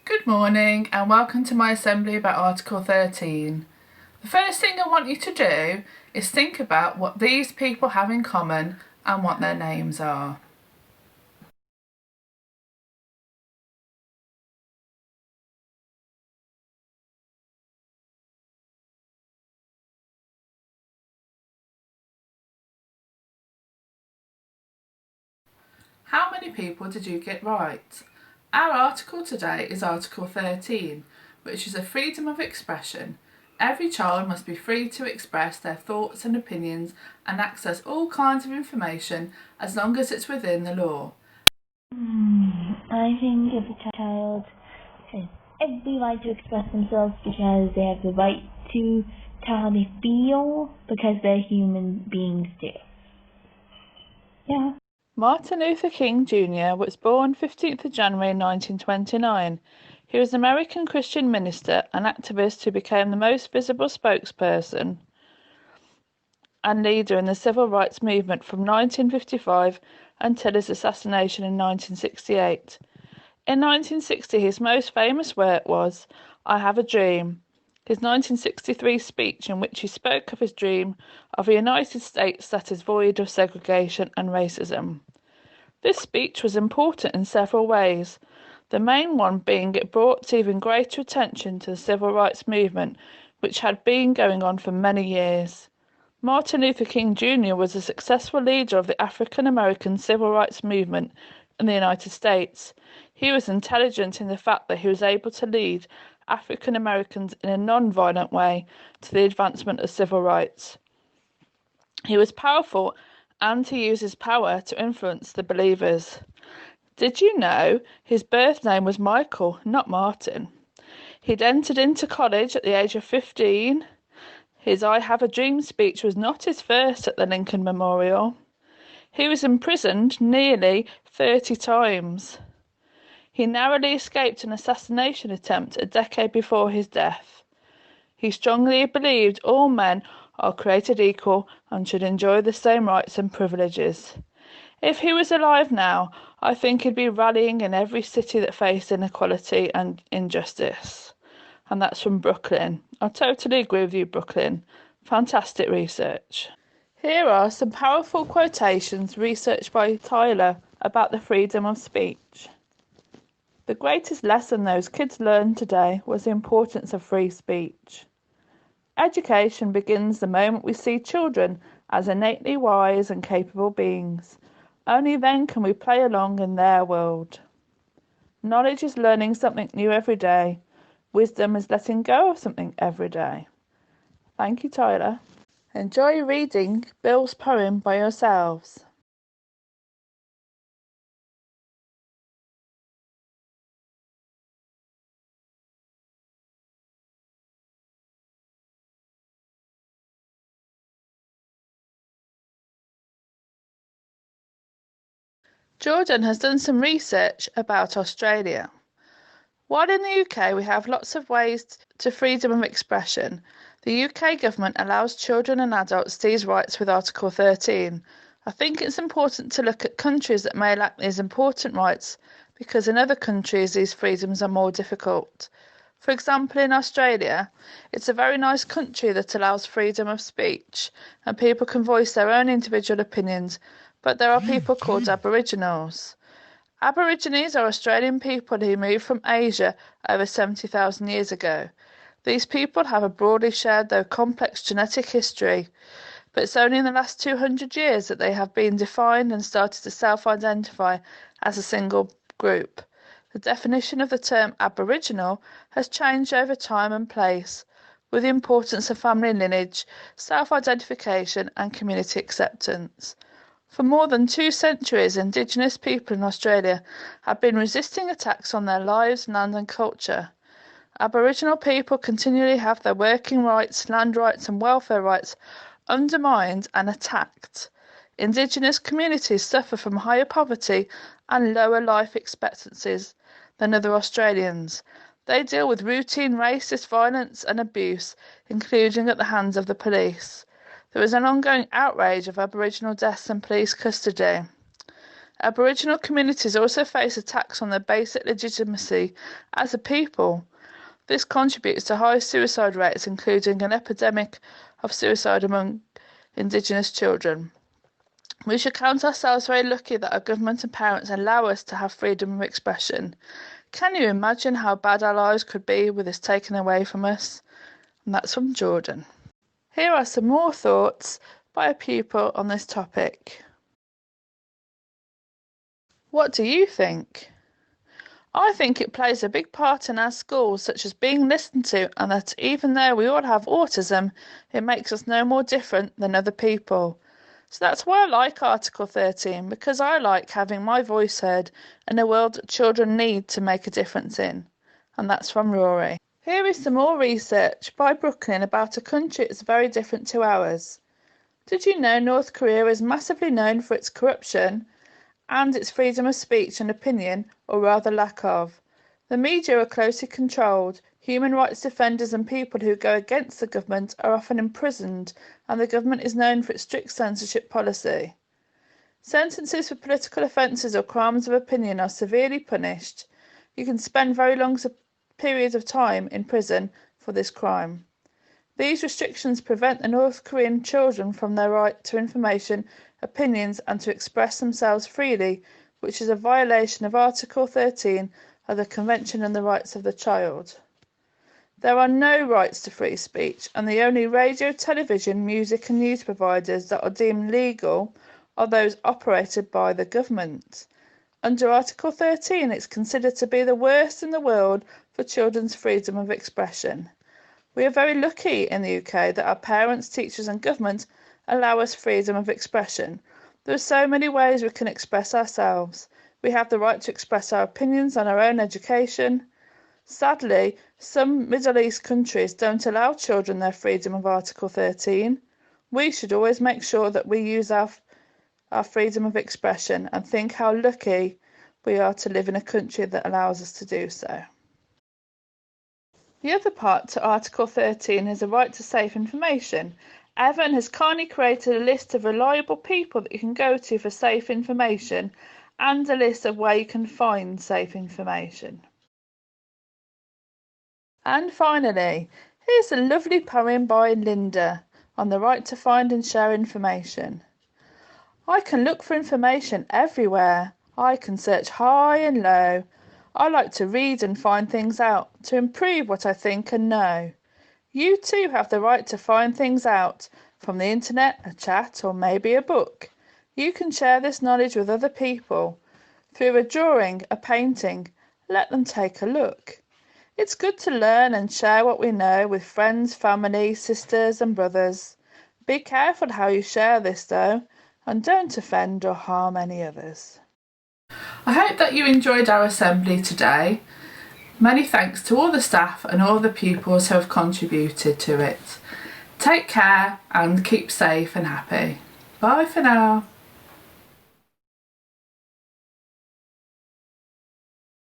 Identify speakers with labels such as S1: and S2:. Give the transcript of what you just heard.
S1: Good morning and welcome to my assembly about Article 13. The first thing I want you to do is think about what these people have in common and what their names are. How many people did you get right? Our article today is Article 13, which is a freedom of expression. Every child must be free to express their thoughts and opinions and access all kinds of information as long as it's within the law.
S2: I think if a child has every right to express themselves because they have the right to how they feel because they're human beings too. Yeah.
S1: Martin Luther King Jr. was born 15th of January 1929. He was an American Christian minister and activist who became the most visible spokesperson and leader in the civil rights movement from 1955 until his assassination in 1968. In 1960, his most famous work was I Have a Dream, his 1963 speech in which he spoke of his dream of a United States that is void of segregation and racism. This speech was important in several ways, the main one being it brought even greater attention to the civil rights movement, which had been going on for many years. Martin Luther King Jr. was a successful leader of the African American civil rights movement in the United States. He was intelligent in the fact that he was able to lead African Americans in a non-violent way to the advancement of civil rights. He was powerful and he used his power to influence the believers. Did you know his birth name was Michael, not Martin? He'd entered into college at the age of 15. His I Have a Dream speech was not his first at the Lincoln Memorial. He was imprisoned nearly 30 times. He narrowly escaped an assassination attempt a decade before his death. He strongly believed all men are created equal and should enjoy the same rights and privileges. If he was alive now, I think he'd be rallying in every city that faced inequality and injustice. And that's from Brooklyn. I totally agree with you, Brooklyn. Fantastic research. Here are some powerful quotations researched by Tyler about the freedom of speech. The greatest lesson those kids learned today was the importance of free speech. Education begins the moment we see children as innately wise and capable beings. Only then can we play along in their world. Knowledge is learning something new every day. Wisdom is letting go of something every day. Thank you, Tyler. Enjoy reading Bill's poem by yourselves. Jordan has done some research about Australia. While in the UK we have lots of ways to freedom of expression, the UK government allows children and adults these rights with Article 13. I think it's important to look at countries that may lack these important rights because in other countries these freedoms are more difficult. For example, in Australia, it's a very nice country that allows freedom of speech and people can voice their own individual opinions, but there are people called Aboriginals. Aborigines are Australian people who moved from Asia over 70,000 years ago. These people have a broadly shared though complex genetic history, but it's only in the last 200 years that they have been defined and started to self-identify as a single group. The definition of the term Aboriginal has changed over time and place, with the importance of family lineage, self-identification and community acceptance. For more than 2 centuries, Indigenous people in Australia have been resisting attacks on their lives, land and culture. Aboriginal people continually have their working rights, land rights and welfare rights undermined and attacked. Indigenous communities suffer from higher poverty and lower life expectancies than other Australians. They deal with routine racist violence and abuse, including at the hands of the police. There is an ongoing outrage of Aboriginal deaths in police custody. Aboriginal communities also face attacks on their basic legitimacy as a people. This contributes to high suicide rates, including an epidemic of suicide among Indigenous children. We should count ourselves very lucky that our government and parents allow us to have freedom of expression. Can you imagine how bad our lives could be with this taken away from us? And that's from Jordan. Here are some more thoughts by a pupil on this topic. What do you think? I think it plays a big part in our schools, such as being listened to, and that even though we all have autism, it makes us no more different than other people. So that's why I like Article 13, because I like having my voice heard in a world that children need to make a difference in. And that's from Rory. Here is some more research by Brooklyn about a country that's very different to ours. Did you know North Korea is massively known for its corruption and its freedom of speech and opinion, or rather lack of? The media are closely controlled. Human rights defenders and people who go against the government are often imprisoned, and the government is known for its strict censorship policy. Sentences for political offences or crimes of opinion are severely punished. You can spend very long periods of time in prison for this crime. These restrictions prevent the North Korean children from their right to information, opinions, and to express themselves freely, which is a violation of Article 13 of the Convention on the Rights of the Child. There are no rights to free speech, and the only radio, television, music and news providers that are deemed legal are those operated by the government. Under Article 13, it's considered to be the worst in the world for children's freedom of expression. We are very lucky in the UK that our parents, teachers and government allow us freedom of expression. There are so many ways we can express ourselves. We have the right to express our opinions on our own education. Sadly, some Middle East countries don't allow children their freedom of Article 13. We should always make sure that we use our freedom of expression and think how lucky we are to live in a country that allows us to do so. The other part to Article 13 is the right to safe information. Evan has kindly created a list of reliable people that you can go to for safe information and a list of where you can find safe information. And finally, here's a lovely poem by Linda on the right to find and share information. I can look for information everywhere. I can search high and low. I like to read and find things out to improve what I think and know. You too have the right to find things out from the internet, a chat, or maybe a book. You can share this knowledge with other people through a drawing, a painting. Let them take a look. It's good to learn and share what we know with friends, family, sisters and brothers. Be careful how you share this though, and don't offend or harm any others. I hope that you enjoyed our assembly today. Many thanks to all the staff and all the pupils who have contributed to it. Take care and keep safe and happy. Bye for now.